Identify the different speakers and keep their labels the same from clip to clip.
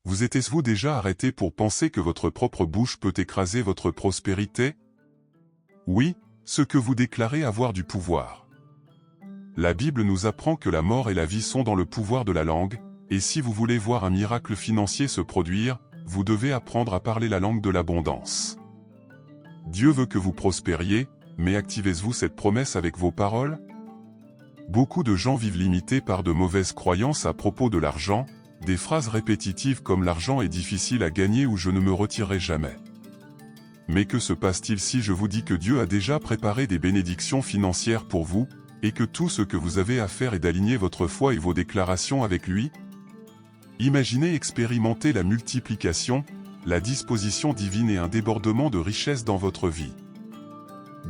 Speaker 1: Vous êtes-vous déjà arrêté pour penser que votre propre bouche peut écraser votre prospérité? Oui, ce que vous déclarez avoir du pouvoir. La Bible nous apprend que la mort et la vie sont dans le pouvoir de la langue, et si vous voulez voir un miracle financier se produire, vous devez apprendre à parler la langue de l'abondance. Dieu veut que vous prospériez, mais activez-vous cette promesse avec vos paroles? Beaucoup de gens vivent limités par de mauvaises croyances à propos de l'argent, des phrases répétitives comme « l'argent est difficile à gagner » ou « je ne me retirerai jamais ». Mais que se passe-t-il si je vous dis que Dieu a déjà préparé des bénédictions financières pour vous, et que tout ce que vous avez à faire est d'aligner votre foi et vos déclarations avec lui? Imaginez expérimenter la multiplication, la disposition divine et un débordement de richesse dans votre vie.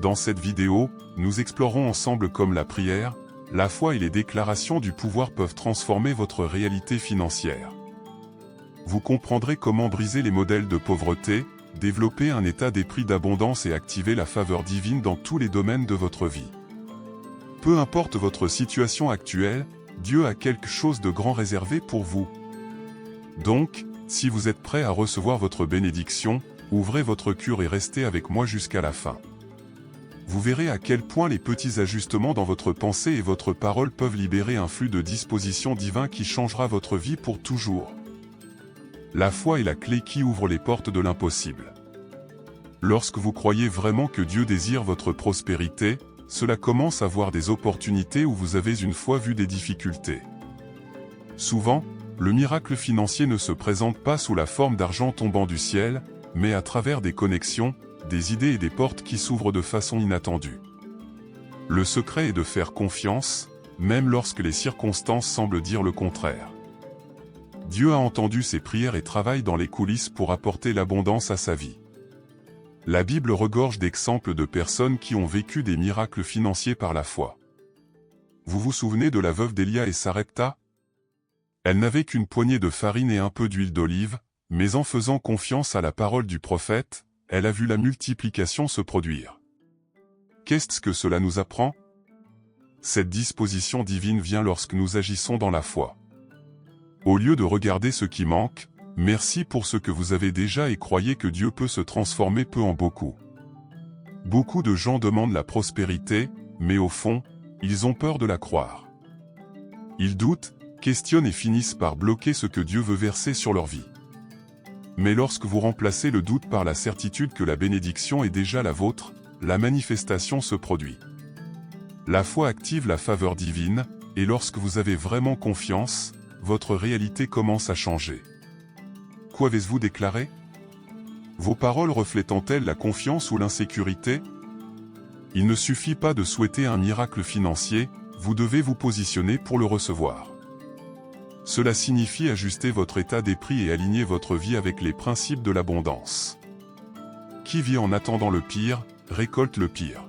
Speaker 1: Dans cette vidéo, nous explorons ensemble comme la prière, la foi et les déclarations du pouvoir peuvent transformer votre réalité financière. Vous comprendrez comment briser les modèles de pauvreté, développer un état d'esprit d'abondance et activer la faveur divine dans tous les domaines de votre vie. Peu importe votre situation actuelle, Dieu a quelque chose de grand réservé pour vous. Donc, si vous êtes prêt à recevoir votre bénédiction, ouvrez votre cœur et restez avec moi jusqu'à la fin. Vous verrez à quel point les petits ajustements dans votre pensée et votre parole peuvent libérer un flux de dispositions divines qui changera votre vie pour toujours. La foi est la clé qui ouvre les portes de l'impossible. Lorsque vous croyez vraiment que Dieu désire votre prospérité, cela commence à voir des opportunités où vous avez une fois vu des difficultés. Souvent, le miracle financier ne se présente pas sous la forme d'argent tombant du ciel, mais à travers des connexions, des idées et des portes qui s'ouvrent de façon inattendue. Le secret est de faire confiance, même lorsque les circonstances semblent dire le contraire. Dieu a entendu ses prières et travaille dans les coulisses pour apporter l'abondance à sa vie. La Bible regorge d'exemples de personnes qui ont vécu des miracles financiers par la foi. Vous vous souvenez de la veuve d'Élia et Sarepta? Elle n'avait qu'une poignée de farine et un peu d'huile d'olive, mais en faisant confiance à la parole du prophète, elle a vu la multiplication se produire. Qu'est-ce que cela nous apprend? Cette disposition divine vient lorsque nous agissons dans la foi. Au lieu de regarder ce qui manque, merci pour ce que vous avez déjà et croyez que Dieu peut se transformer peu en beaucoup. Beaucoup de gens demandent la prospérité, mais au fond, ils ont peur de la croire. Ils doutent, questionnent et finissent par bloquer ce que Dieu veut verser sur leur vie. Mais lorsque vous remplacez le doute par la certitude que la bénédiction est déjà la vôtre, la manifestation se produit. La foi active la faveur divine, et lorsque vous avez vraiment confiance, votre réalité commence à changer. Qu'avez-vous déclaré? Vos paroles reflétant-elles la confiance ou l'insécurité? Il ne suffit pas de souhaiter un miracle financier, vous devez vous positionner pour le recevoir. Cela signifie ajuster votre état d'esprit et aligner votre vie avec les principes de l'abondance. Qui vit en attendant le pire, récolte le pire.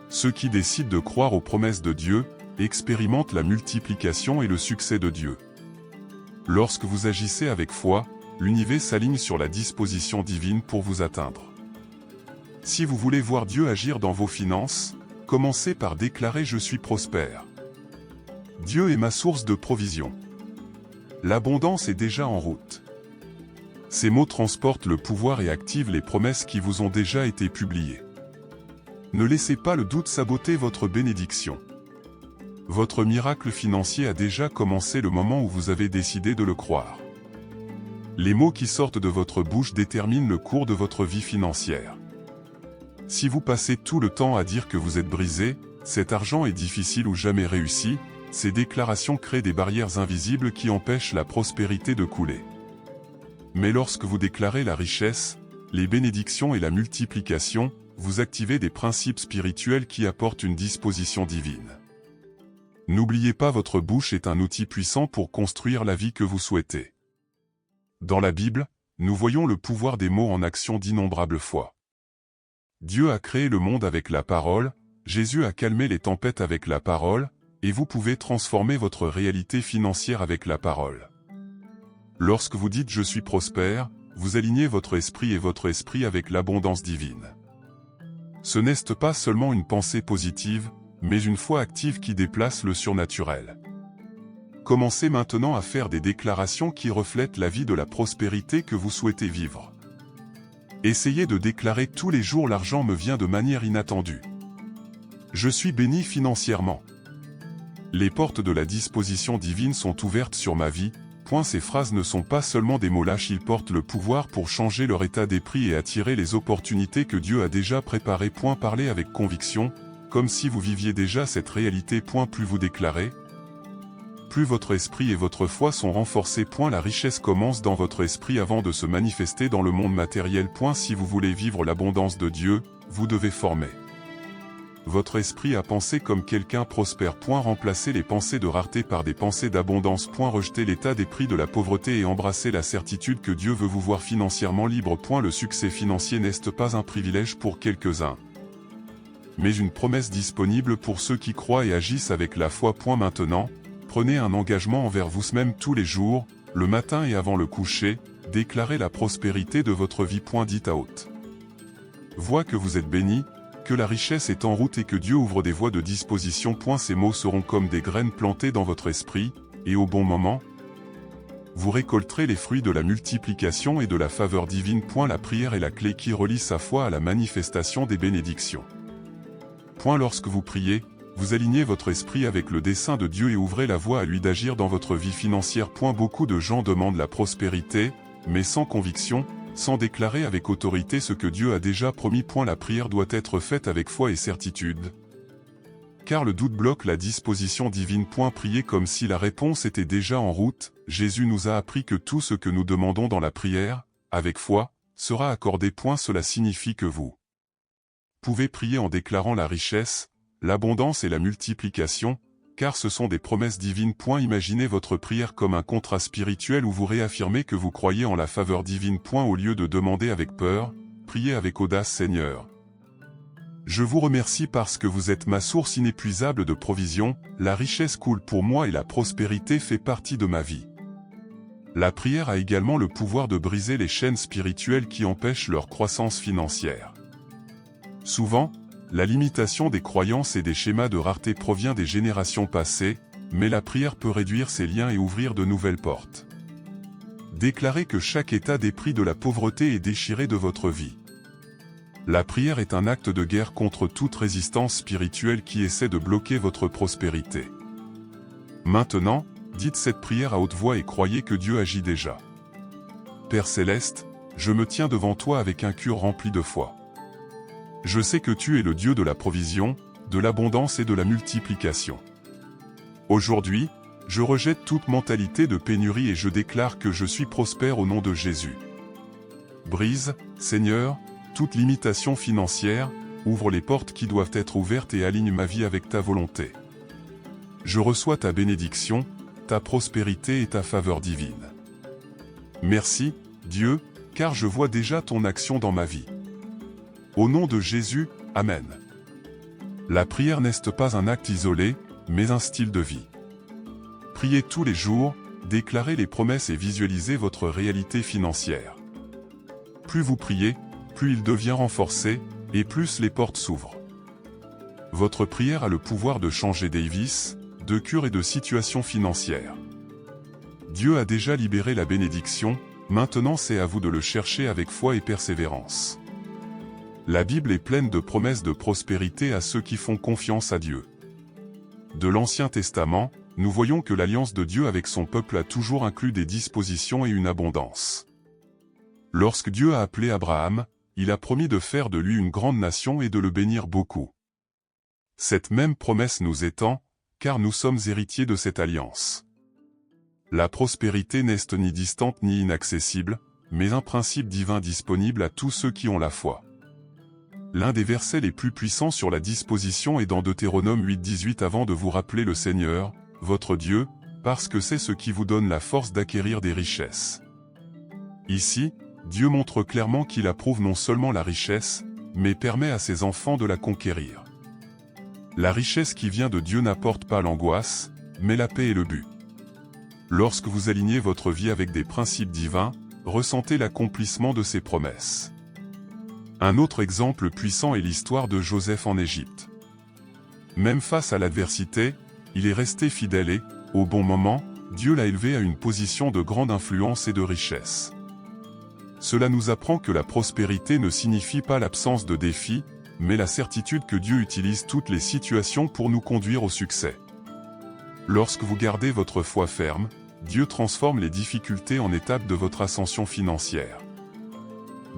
Speaker 1: Ceux qui décident de croire aux promesses de Dieu, expérimentent la multiplication et le succès de Dieu. Lorsque vous agissez avec foi, l'univers s'aligne sur la disposition divine pour vous atteindre. Si vous voulez voir Dieu agir dans vos finances, commencez par déclarer « Je suis prospère ». Dieu est ma source de provision. L'abondance est déjà en route. Ces mots transportent le pouvoir et activent les promesses qui vous ont déjà été publiées. Ne laissez pas le doute saboter votre bénédiction. Votre miracle financier a déjà commencé le moment où vous avez décidé de le croire. Les mots qui sortent de votre bouche déterminent le cours de votre vie financière. Si vous passez tout le temps à dire que vous êtes brisé, cet argent est difficile ou jamais réussi, ces déclarations créent des barrières invisibles qui empêchent la prospérité de couler. Mais lorsque vous déclarez la richesse, les bénédictions et la multiplication, vous activez des principes spirituels qui apportent une disposition divine. N'oubliez pas, votre bouche est un outil puissant pour construire la vie que vous souhaitez. Dans la Bible, nous voyons le pouvoir des mots en action d'innombrables fois. Dieu a créé le monde avec la parole, Jésus a calmé les tempêtes avec la parole, et vous pouvez transformer votre réalité financière avec la parole. Lorsque vous dites « Je suis prospère », vous alignez votre esprit et votre esprit avec l'abondance divine. Ce n'est pas seulement une pensée positive, mais une foi active qui déplace le surnaturel. commencez maintenant à faire des déclarations qui reflètent la vie de la prospérité que vous souhaitez vivre. Essayez de déclarer tous les jours: l'argent me vient de manière inattendue. Je suis béni financièrement. Les portes de la disposition divine sont ouvertes sur ma vie. Ces phrases ne sont pas seulement des mots lâches, ils portent le pouvoir pour changer leur état d'esprit et attirer les opportunités que Dieu a déjà préparées. Parlez avec conviction, comme si vous viviez déjà cette réalité. Plus vous déclarez, plus votre esprit et votre foi sont renforcés. La richesse commence dans votre esprit avant de se manifester dans le monde matériel. Si vous voulez vivre l'abondance de Dieu, vous devez former votre esprit à penser comme quelqu'un prospère. Remplacez les pensées de rareté par des pensées d'abondance. Rejetez l'état d'esprit de la pauvreté et embrassez la certitude que Dieu veut vous voir financièrement libre. Le succès financier n'est pas un privilège pour quelques-uns, mais une promesse disponible pour ceux qui croient et agissent avec la foi. Maintenant, prenez un engagement envers vous-même tous les jours, le matin et avant le coucher, déclarez la prospérité de votre vie. Dites à haute voix que vous êtes béni, que la richesse est en route et que Dieu ouvre des voies de disposition. Ces mots seront comme des graines plantées dans votre esprit, et au bon moment, vous récolterez les fruits de la multiplication et de la faveur divine. La prière est la clé qui relie sa foi à la manifestation des bénédictions. Lorsque vous priez, vous alignez votre esprit avec le dessein de Dieu et ouvrez la voie à lui d'agir dans votre vie financière. Beaucoup de gens demandent la prospérité, mais sans conviction, sans déclarer avec autorité ce que Dieu a déjà promis. La prière doit être faite avec foi et certitude, car le doute bloque la disposition divine. Priez comme si la réponse était déjà en route. Jésus nous a appris que tout ce que nous demandons dans la prière, avec foi, sera accordé. Cela signifie que vous pouvez prier en déclarant la richesse, l'abondance et la multiplication, car ce sont des promesses divines. Imaginez votre prière comme un contrat spirituel où vous réaffirmez que vous croyez en la faveur divine. Au lieu de demander avec peur, priez avec audace: Seigneur, je vous remercie parce que vous êtes ma source inépuisable de provision, la richesse coule pour moi et la prospérité fait partie de ma vie. La prière a également le pouvoir de briser les chaînes spirituelles qui empêchent leur croissance financière. Souvent, la limitation des croyances et des schémas de rareté provient des générations passées, mais la prière peut réduire ces liens et ouvrir de nouvelles portes. Déclarez que chaque état d'esprit de la pauvreté est déchiré de votre vie. La prière est un acte de guerre contre toute résistance spirituelle qui essaie de bloquer votre prospérité. Maintenant, dites cette prière à haute voix et croyez que Dieu agit déjà. Père Céleste, je me tiens devant toi avec un cœur rempli de foi. Je sais que tu es le Dieu de la provision, de l'abondance et de la multiplication. Aujourd'hui, je rejette toute mentalité de pénurie et je déclare que je suis prospère au nom de Jésus. Brise, Seigneur, toute limitation financière, ouvre les portes qui doivent être ouvertes et aligne ma vie avec ta volonté. Je reçois ta bénédiction, ta prospérité et ta faveur divine. Merci, Dieu, car je vois déjà ton action dans ma vie. Au nom de Jésus, Amen. La prière n'est pas un acte isolé, mais un style de vie. Priez tous les jours, déclarez les promesses et visualisez votre réalité financière. Plus vous priez, plus il devient renforcé, et plus les portes s'ouvrent. Votre prière a le pouvoir de changer des vices, de cure et de situations financières. Dieu a déjà libéré la bénédiction, maintenant c'est à vous de le chercher avec foi et persévérance. La Bible est pleine de promesses de prospérité à ceux qui font confiance à Dieu. De l'Ancien Testament, nous voyons que l'alliance de Dieu avec son peuple a toujours inclus des dispositions et une abondance. Lorsque Dieu a appelé Abraham, il a promis de faire de lui une grande nation et de le bénir beaucoup. Cette même promesse nous étend, car nous sommes héritiers de cette alliance. La prospérité n'est ni distante ni inaccessible, mais un principe divin disponible à tous ceux qui ont la foi. L'un des versets les plus puissants sur la disposition est dans Deutéronome 8:18 avant de vous rappeler le Seigneur, votre Dieu, parce que c'est ce qui vous donne la force d'acquérir des richesses. Ici, Dieu montre clairement qu'il approuve non seulement la richesse, mais permet à ses enfants de la conquérir. La richesse qui vient de Dieu n'apporte pas l'angoisse, mais la paix et le but. Lorsque vous alignez votre vie avec des principes divins, ressentez l'accomplissement de ses promesses. Un autre exemple puissant est l'histoire de Joseph en Égypte. Même face à l'adversité, il est resté fidèle et, au bon moment, Dieu l'a élevé à une position de grande influence et de richesse. Cela nous apprend que la prospérité ne signifie pas l'absence de défis, mais la certitude que Dieu utilise toutes les situations pour nous conduire au succès. Lorsque vous gardez votre foi ferme, Dieu transforme les difficultés en étapes de votre ascension financière.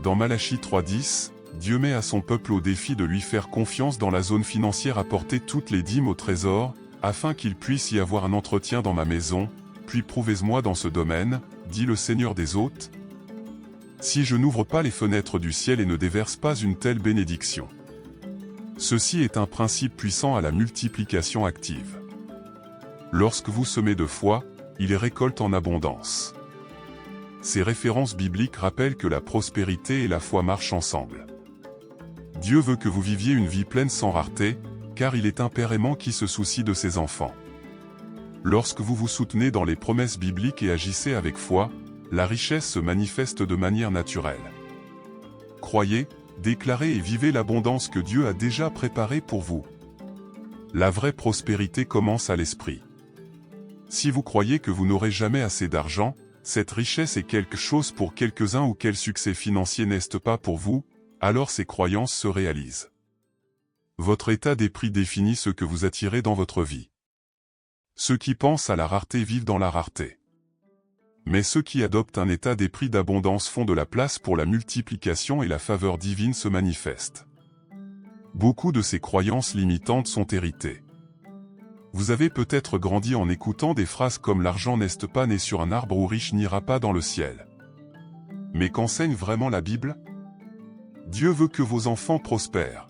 Speaker 1: Dans Malachie 3:10, Dieu met à son peuple au défi de lui faire confiance dans la zone financière, apporter toutes les dîmes au trésor, afin qu'il puisse y avoir un entretien dans ma maison, puis prouvez-moi dans ce domaine, dit le Seigneur des hôtes. Si je n'ouvre pas les fenêtres du ciel et ne déverse pas une telle bénédiction. Ceci est un principe puissant à la multiplication active. Lorsque vous semez de foi, il récolte en abondance. Ces références bibliques rappellent que la prospérité et la foi marchent ensemble. Dieu veut que vous viviez une vie pleine sans rareté, car il est un père aimant qui se soucie de ses enfants. Lorsque vous vous soutenez dans les promesses bibliques et agissez avec foi, la richesse se manifeste de manière naturelle. Croyez, déclarez et vivez l'abondance que Dieu a déjà préparée pour vous. La vraie prospérité commence à l'esprit. Si vous croyez que vous n'aurez jamais assez d'argent, cette richesse est quelque chose pour quelques-uns ou quel succès financier n'est pas pour vous, alors ces croyances se réalisent. Votre état d'esprit définit ce que vous attirez dans votre vie. Ceux qui pensent à la rareté vivent dans la rareté. Mais ceux qui adoptent un état d'esprit d'abondance font de la place pour la multiplication et la faveur divine se manifeste. Beaucoup de ces croyances limitantes sont héritées. Vous avez peut-être grandi en écoutant des phrases comme « l'argent n'est pas né sur un arbre ou riche n'ira pas dans le ciel ». Mais qu'enseigne vraiment la Bible? Dieu veut que vos enfants prospèrent.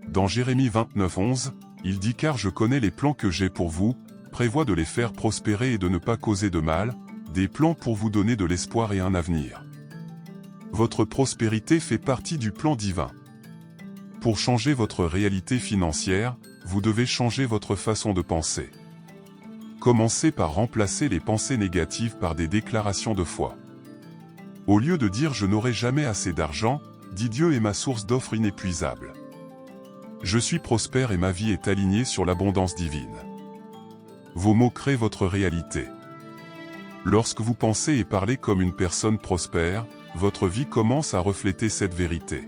Speaker 1: Dans Jérémie 29:11, il dit « Car je connais les plans que j'ai pour vous, prévois de les faire prospérer et de ne pas causer de mal, des plans pour vous donner de l'espoir et un avenir. » Votre prospérité fait partie du plan divin. Pour changer votre réalité financière, vous devez changer votre façon de penser. Commencez par remplacer les pensées négatives par des déclarations de foi. Au lieu de dire « je n'aurai jamais assez d'argent », dit Dieu est ma source d'offres inépuisable. Je suis prospère et ma vie est alignée sur l'abondance divine. Vos mots créent votre réalité. Lorsque vous pensez et parlez comme une personne prospère, votre vie commence à refléter cette vérité.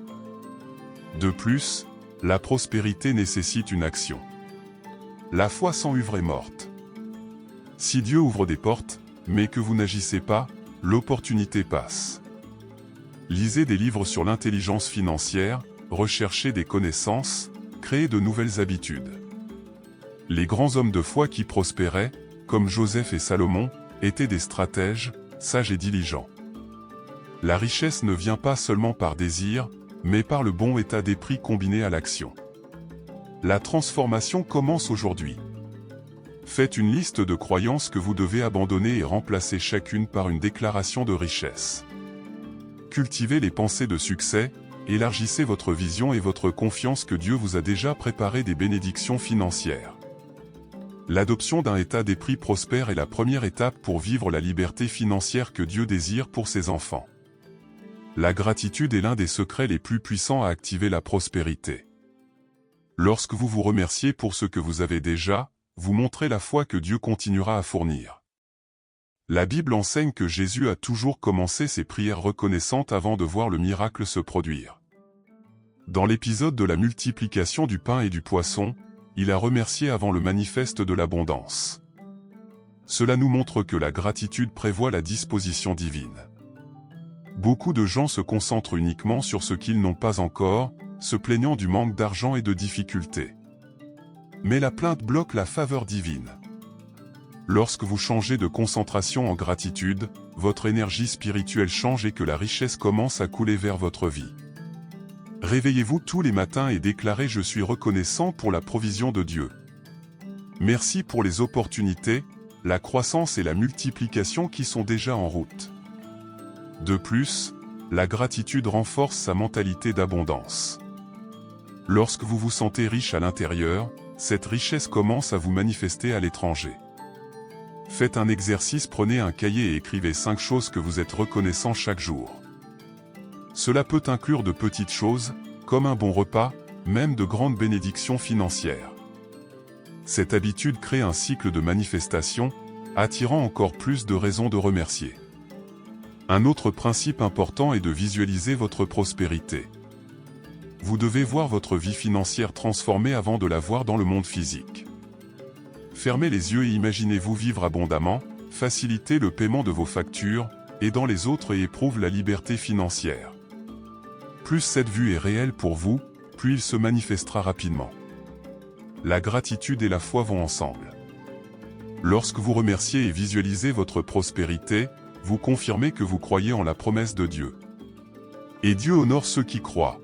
Speaker 1: De plus, la prospérité nécessite une action. La foi sans œuvre est morte. Si Dieu ouvre des portes, mais que vous n'agissez pas, l'opportunité passe. Lisez des livres sur l'intelligence financière, recherchez des connaissances, créez de nouvelles habitudes. Les grands hommes de foi qui prospéraient, comme Joseph et Salomon, étaient des stratèges, sages et diligents. La richesse ne vient pas seulement par désir, mais par le bon état d'esprit combiné à l'action. La transformation commence aujourd'hui. Faites une liste de croyances que vous devez abandonner et remplacer chacune par une déclaration de richesse. Cultivez les pensées de succès, élargissez votre vision et votre confiance que Dieu vous a déjà préparé des bénédictions financières. L'adoption d'un état d'esprit prospère est la première étape pour vivre la liberté financière que Dieu désire pour ses enfants. La gratitude est l'un des secrets les plus puissants à activer la prospérité. Lorsque vous vous remerciez pour ce que vous avez déjà, vous montrez la foi que Dieu continuera à fournir. La Bible enseigne que Jésus a toujours commencé ses prières reconnaissantes avant de voir le miracle se produire. Dans l'épisode de la multiplication du pain et du poisson, il a remercié avant le manifeste de l'abondance. Cela nous montre que la gratitude prévoit la disposition divine. Beaucoup de gens se concentrent uniquement sur ce qu'ils n'ont pas encore, se plaignant du manque d'argent et de difficultés. Mais la plainte bloque la faveur divine. Lorsque vous changez de concentration en gratitude, votre énergie spirituelle change et que la richesse commence à couler vers votre vie. Réveillez-vous tous les matins et déclarez « Je suis reconnaissant pour la provision de Dieu. Merci pour les opportunités, la croissance et la multiplication qui sont déjà en route. » De plus, la gratitude renforce sa mentalité d'abondance. Lorsque vous vous sentez riche à l'intérieur, cette richesse commence à vous manifester à l'étranger. Faites un exercice, prenez un cahier et écrivez 5 choses que vous êtes reconnaissant chaque jour. Cela peut inclure de petites choses, comme un bon repas, même de grandes bénédictions financières. Cette habitude crée un cycle de manifestation, attirant encore plus de raisons de remercier. Un autre principe important est de visualiser votre prospérité. Vous devez voir votre vie financière transformée avant de la voir dans le monde physique. Fermez les yeux et imaginez-vous vivre abondamment, faciliter le paiement de vos factures, aidant les autres et éprouve la liberté financière. Plus cette vue est réelle pour vous, plus il se manifestera rapidement. La gratitude et la foi vont ensemble. Lorsque vous remerciez et visualisez votre prospérité, vous confirmez que vous croyez en la promesse de Dieu. Et Dieu honore ceux qui croient.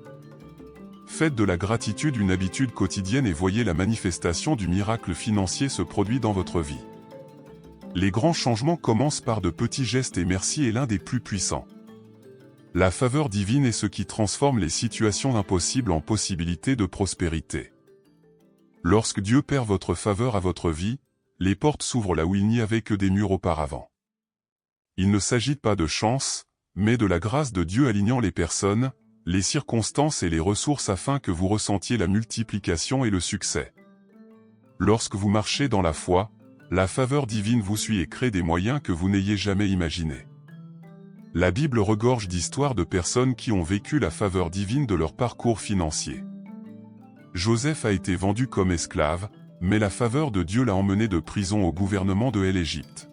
Speaker 1: Faites de la gratitude une habitude quotidienne et voyez la manifestation du miracle financier se produire dans votre vie. Les grands changements commencent par de petits gestes et merci est l'un des plus puissants. La faveur divine est ce qui transforme les situations impossibles en possibilités de prospérité. Lorsque Dieu perd votre faveur à votre vie, les portes s'ouvrent là où il n'y avait que des murs auparavant. Il ne s'agit pas de chance, mais de la grâce de Dieu alignant les personnes, les circonstances et les ressources afin que vous ressentiez la multiplication et le succès. Lorsque vous marchez dans la foi, la faveur divine vous suit et crée des moyens que vous n'ayez jamais imaginés. La Bible regorge d'histoires de personnes qui ont vécu la faveur divine de leur parcours financier. Joseph a été vendu comme esclave, mais la faveur de Dieu l'a emmené de prison au gouvernement de l'Égypte.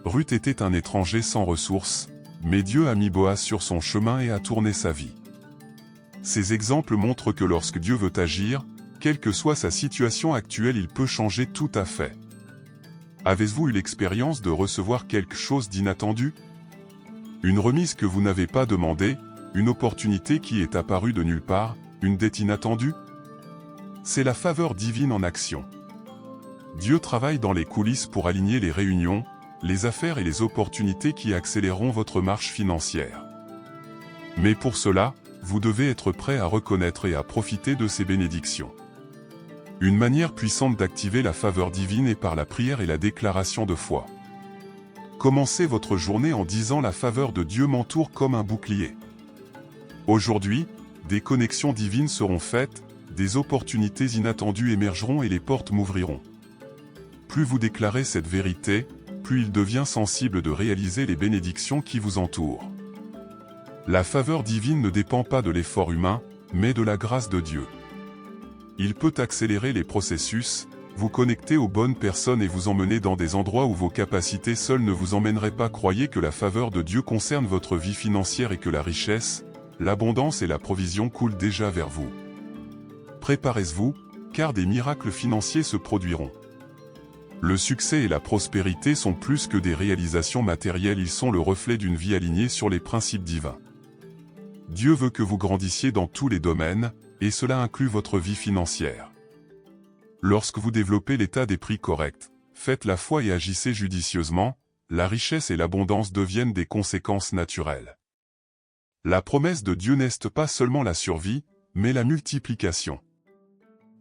Speaker 1: Ruth était un étranger sans ressources, mais Dieu a mis Boaz sur son chemin et a tourné sa vie. Ces exemples montrent que lorsque Dieu veut agir, quelle que soit sa situation actuelle, il peut changer tout à fait. Avez-vous eu l'expérience de recevoir quelque chose d'inattendu? Une remise que vous n'avez pas demandée, une opportunité qui est apparue de nulle part, une dette inattendue? C'est la faveur divine en action. Dieu travaille dans les coulisses pour aligner les réunions, les affaires et les opportunités qui accéléreront votre marche financière. Mais pour cela, vous devez être prêt à reconnaître et à profiter de ces bénédictions. Une manière puissante d'activer la faveur divine est par la prière et la déclaration de foi. Commencez votre journée en disant « La faveur de Dieu m'entoure comme un bouclier ». Aujourd'hui, des connexions divines seront faites, des opportunités inattendues émergeront et les portes m'ouvriront. Plus vous déclarez cette vérité, plus il devient sensible de réaliser les bénédictions qui vous entourent. La faveur divine ne dépend pas de l'effort humain, mais de la grâce de Dieu. Il peut accélérer les processus, vous connecter aux bonnes personnes et vous emmener dans des endroits où vos capacités seules ne vous emmèneraient pas. Croyez que la faveur de Dieu concerne votre vie financière et que la richesse, l'abondance et la provision coulent déjà vers vous. Préparez-vous, car des miracles financiers se produiront. Le succès et la prospérité sont plus que des réalisations matérielles, ils sont le reflet d'une vie alignée sur les principes divins. Dieu veut que vous grandissiez dans tous les domaines, et cela inclut votre vie financière. Lorsque vous développez l'état d'esprit correct, faites la foi et agissez judicieusement, la richesse et l'abondance deviennent des conséquences naturelles. La promesse de Dieu n'est pas seulement la survie, mais la multiplication.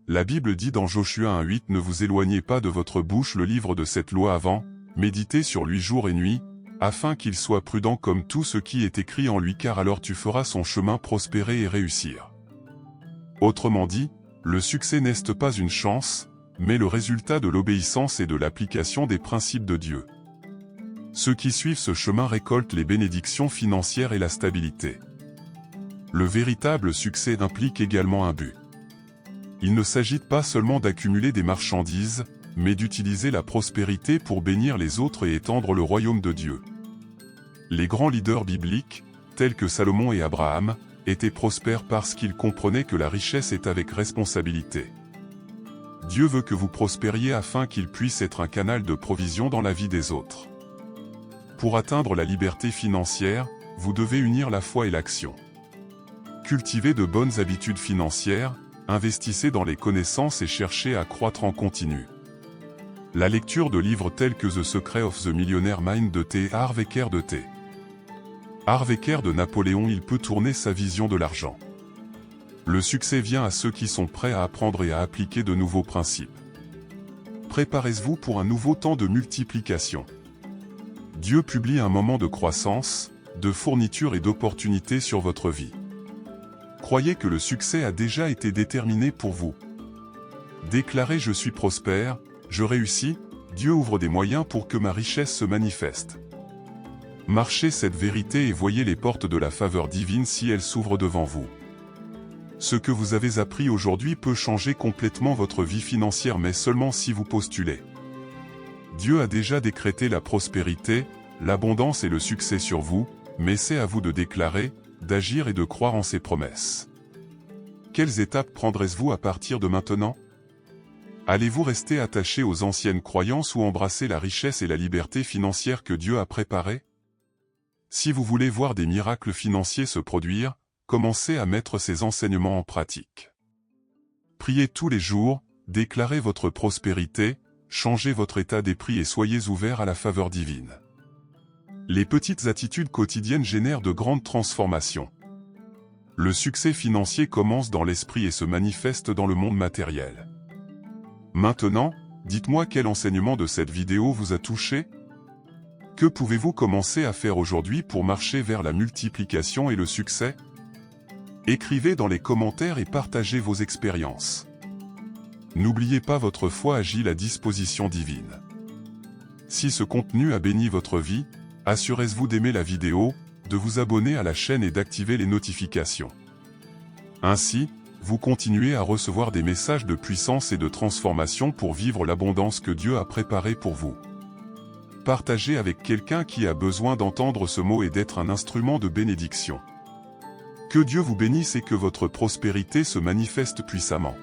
Speaker 1: La Bible dit dans Joshua 1:8 « Ne vous éloignez pas de votre bouche le livre de cette loi avant, méditez sur lui jour et nuit, afin qu'il soit prudent comme tout ce qui est écrit en lui, car alors tu feras son chemin prospérer et réussir. » Autrement dit, le succès n'est pas une chance, mais le résultat de l'obéissance et de l'application des principes de Dieu. Ceux qui suivent ce chemin récoltent les bénédictions financières et la stabilité. Le véritable succès implique également un but. Il ne s'agit pas seulement d'accumuler des marchandises, mais d'utiliser la prospérité pour bénir les autres et étendre le royaume de Dieu. Les grands leaders bibliques, tels que Salomon et Abraham, étaient prospères parce qu'ils comprenaient que la richesse est avec responsabilité. Dieu veut que vous prospériez afin qu'il puisse être un canal de provision dans la vie des autres. Pour atteindre la liberté financière, vous devez unir la foi et l'action. Cultivez de bonnes habitudes financières, investissez dans les connaissances et cherchez à croître en continu. La lecture de livres tels que The Secret of the Millionaire Mind de T. Harv Eker de T. Harv Eker de Napoléon, il peut tourner sa vision de l'argent. Le succès vient à ceux qui sont prêts à apprendre et à appliquer de nouveaux principes. Préparez-vous pour un nouveau temps de multiplication. Dieu publie un moment de croissance, de fourniture et d'opportunités sur votre vie. Croyez que le succès a déjà été déterminé pour vous. Déclarez « Je suis prospère, je réussis », Dieu ouvre des moyens pour que ma richesse se manifeste. Marchez cette vérité et voyez les portes de la faveur divine si elles s'ouvrent devant vous. Ce que vous avez appris aujourd'hui peut changer complètement votre vie financière, mais seulement si vous postulez. Dieu a déjà décrété la prospérité, l'abondance et le succès sur vous, mais c'est à vous de déclarer, d'agir et de croire en ses promesses. Quelles étapes prendrez-vous à partir de maintenant? Allez-vous rester attaché aux anciennes croyances ou embrasser la richesse et la liberté financière que Dieu a préparées? Si vous voulez voir des miracles financiers se produire, commencez à mettre ces enseignements en pratique. Priez tous les jours, déclarez votre prospérité, changez votre état d'esprit et soyez ouverts à la faveur divine. Les petites attitudes quotidiennes génèrent de grandes transformations. Le succès financier commence dans l'esprit et se manifeste dans le monde matériel. Maintenant, dites-moi quel enseignement de cette vidéo vous a touché? Que pouvez-vous commencer à faire aujourd'hui pour marcher vers la multiplication et le succès? Écrivez dans les commentaires et partagez vos expériences. N'oubliez pas, votre foi agit la disposition divine. Si ce contenu a béni votre vie, assurez-vous d'aimer la vidéo, de vous abonner à la chaîne et d'activer les notifications. Ainsi, vous continuez à recevoir des messages de puissance et de transformation pour vivre l'abondance que Dieu a préparée pour vous. Partagez avec quelqu'un qui a besoin d'entendre ce mot et d'être un instrument de bénédiction. Que Dieu vous bénisse et que votre prospérité se manifeste puissamment.